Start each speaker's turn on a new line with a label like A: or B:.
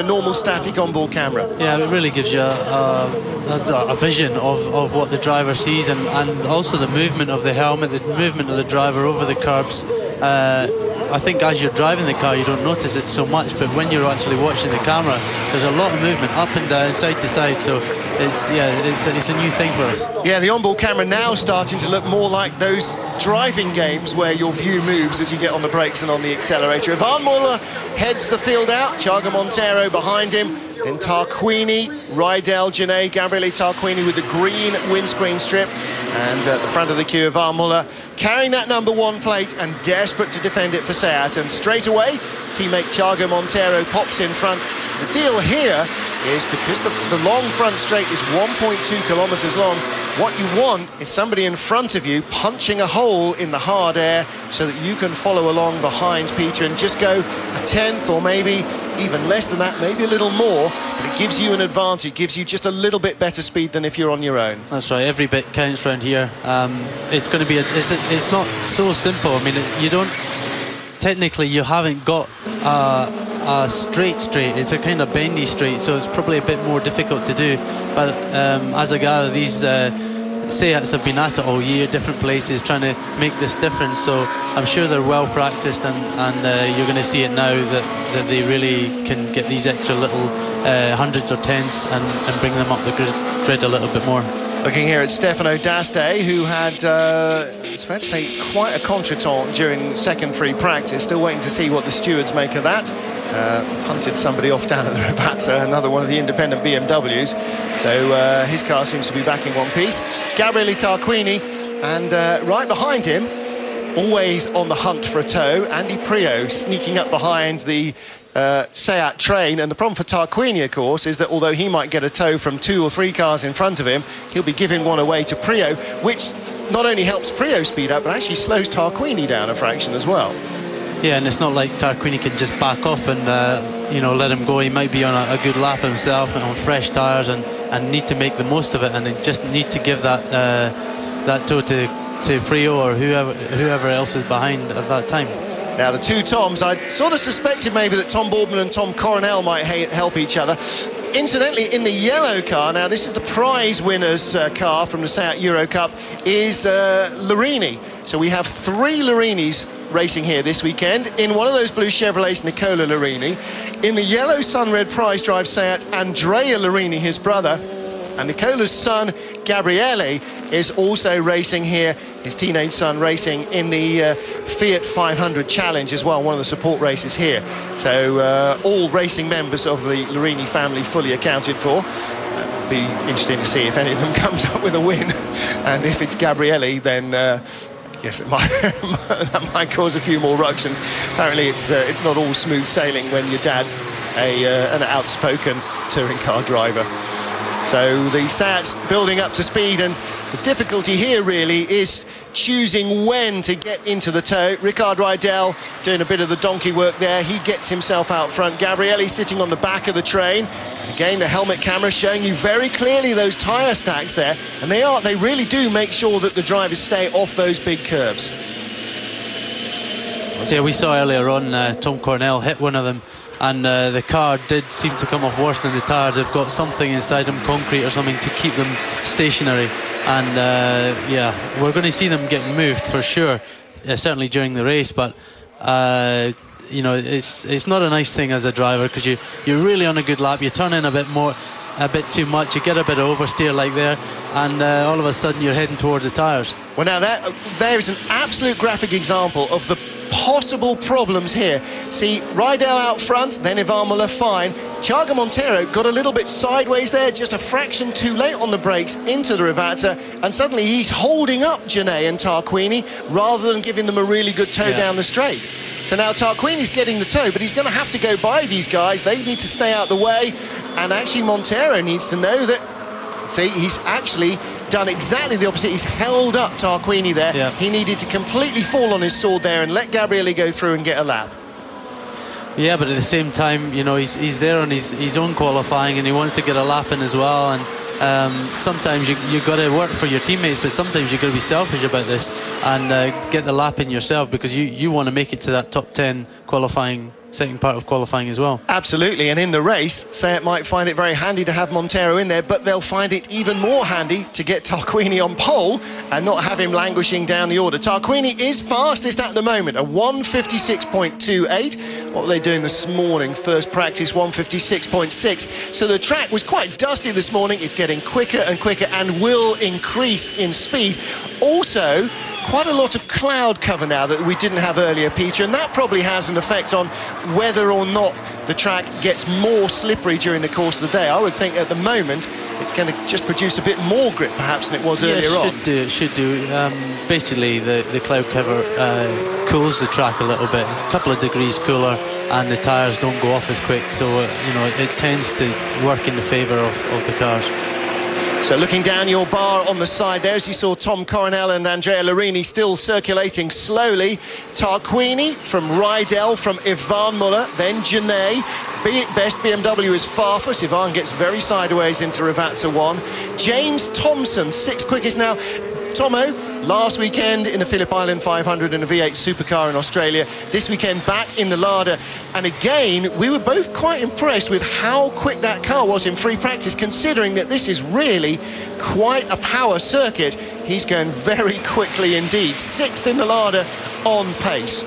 A: a normal static onboard camera.
B: Yeah, it really gives you a vision of what the driver sees, and also the movement of the helmet, the movement of the driver over the curbs. I think as you're driving the car you don't notice it so much, but when you're actually watching the camera there's a lot of movement up and down, side to side, so it's a new thing for us.
A: Yeah, the onboard camera now starting to look more like those driving games where your view moves as you get on the brakes and on the accelerator. Imola heads the field out, Thiago Monteiro behind him, then Tarquini, Rydell, Genet, Gabriele Tarquini with the green windscreen strip, and at the front of the queue of Imola carrying that number 1 plate and desperate to defend it for Seat, and straight away teammate Thiago Monteiro pops in front. The deal here is because the long front straight is 1.2 kilometers long, what you want is somebody in front of you punching a hole in the hard air so that you can follow along behind Peter and just go a tenth or maybe even less than that, maybe a little more, but it gives you an advantage, gives you just a little bit better speed than if you're on your own.
B: That's right, every bit counts around here. It's going to be it's not so simple. I mean, you don't technically, you haven't got a straight, it's a kind of bendy straight, so it's probably a bit more difficult to do, but as I gather, these Seats have been at it all year, different places, trying to make this difference, so I'm sure they're well practiced, and you're going to see it now that they really can get these extra little hundreds or tenths and bring them up the grid a little bit more.
A: Looking here at Stefano D'Aste, who had, it's fair to say, quite a contretemps during second free practice. Still waiting to see what the stewards make of that. Hunted somebody off down at the Ravazza, another one of the independent BMWs. So his car seems to be back in one piece. Gabriele Tarquini, and right behind him, always on the hunt for a tow, Andy Prio sneaking up behind the Seat train. And the problem for Tarquini, of course, is that although he might get a tow from 2 or 3 cars in front of him, he'll be giving one away to Prio, which not only helps Prio speed up, but actually slows Tarquini down a fraction as well.
B: Yeah, and it's not like Tarquini can just back off and let him go. He might be on a good lap himself and on fresh tyres and need to make the most of it, and they just need to give that tow to Prio or whoever else is behind at that time.
A: Now the two Toms, I sort of suspected maybe that Tom Boardman and Tom Coronel might help each other. Incidentally, in the yellow car, now this is the prize winner's car from the Seat Euro Cup, is Larini. So we have 3 Larinis racing here this weekend. In one of those blue Chevrolets, Nicola Larini. In the yellow Sun-Red prize drive Seat, Andrea Larini, his brother. And Nicola's son, Gabriele, is also racing here, his teenage son racing in the Fiat 500 Challenge as well, one of the support races here. So all racing members of the Larini family fully accounted for. Be interesting to see if any of them comes up with a win. And if it's Gabriele, then yes, that might cause a few more ructions. Apparently it's not all smooth sailing when your dad's an outspoken touring car driver. So the Seat's building up to speed, and the difficulty here really is choosing when to get into the tow. Ricard Rydell doing a bit of the donkey work there. He gets himself out front. Gabriele sitting on the back of the train. Again, the helmet camera showing you very clearly those tyre stacks there. And they really do make sure that the drivers stay off those big curves.
B: Yeah, we saw earlier on Tom Cornell hit one of them, and the car did seem to come off worse than the tyres. They've got something inside them, concrete or something, to keep them stationary. And yeah, we're going to see them get moved for sure, certainly during the race. But you know, it's not a nice thing as a driver, because you're really on a good lap. You turn in a bit too much. You get a bit of oversteer like there, and all of a sudden you're heading towards the tyres.
A: Well, now there is an absolute graphic example of the possible problems here. See, Rydell out front, then Imola fine. Thiago Monteiro got a little bit sideways there, just a fraction too late on the brakes into the Ravazza, and suddenly he's holding up Genet and Tarquini rather than giving them a really good tow down the straight. So now Tarquini's getting the tow, but he's going to have to go by these guys. They need to stay out the way, and actually Monteiro needs to know that, see, he's actually done exactly the opposite. He's held up Tarquini there. Yeah. He needed to completely fall on his sword there and let Gabriele go through and get a lap.
B: Yeah, but at the same time, you know, he's there on his own qualifying, and he wants to get a lap in as well. And sometimes you've got to work for your teammates, but sometimes you've got to be selfish about this and get the lap in yourself, because you want to make it to that top 10 qualifying second part of qualifying as well.
A: Absolutely, and in the race, Seat might find it very handy to have Montero in there, but they'll find it even more handy to get Tarquini on pole and not have him languishing down the order. Tarquini is fastest at the moment, a 1:56.28. What were they doing this morning? First practice, 1:56.6. So the track was quite dusty this morning. It's getting quicker and quicker and will increase in speed. Also, quite a lot of cloud cover now that we didn't have earlier, Peter, and that probably has an effect on whether or not the track gets more slippery during the course of the day. I would think at the moment it's going to just produce a bit more grip perhaps than it was earlier on.
B: It should do. Basically, the cloud cover cools the track a little bit. It's a couple of degrees cooler and the tyres don't go off as quick, so you know, it tends to work in the favour of the cars.
A: So looking down your bar on the side there, as you saw Tom Coronel and Andrea Larini still circulating slowly. Tarquini from Rydell, from Ivan Muller, then Genet. Best BMW is Farfus. Ivan gets very sideways into Rivazza 1. James Thompson, 6th quickest now. Tomo, last weekend in the Phillip Island 500 in a V8 supercar in Australia. This weekend back in the Lada. And again, we were both quite impressed with how quick that car was in free practice, considering that this is really quite a power circuit. He's going very quickly indeed. 6th in the Lada on pace.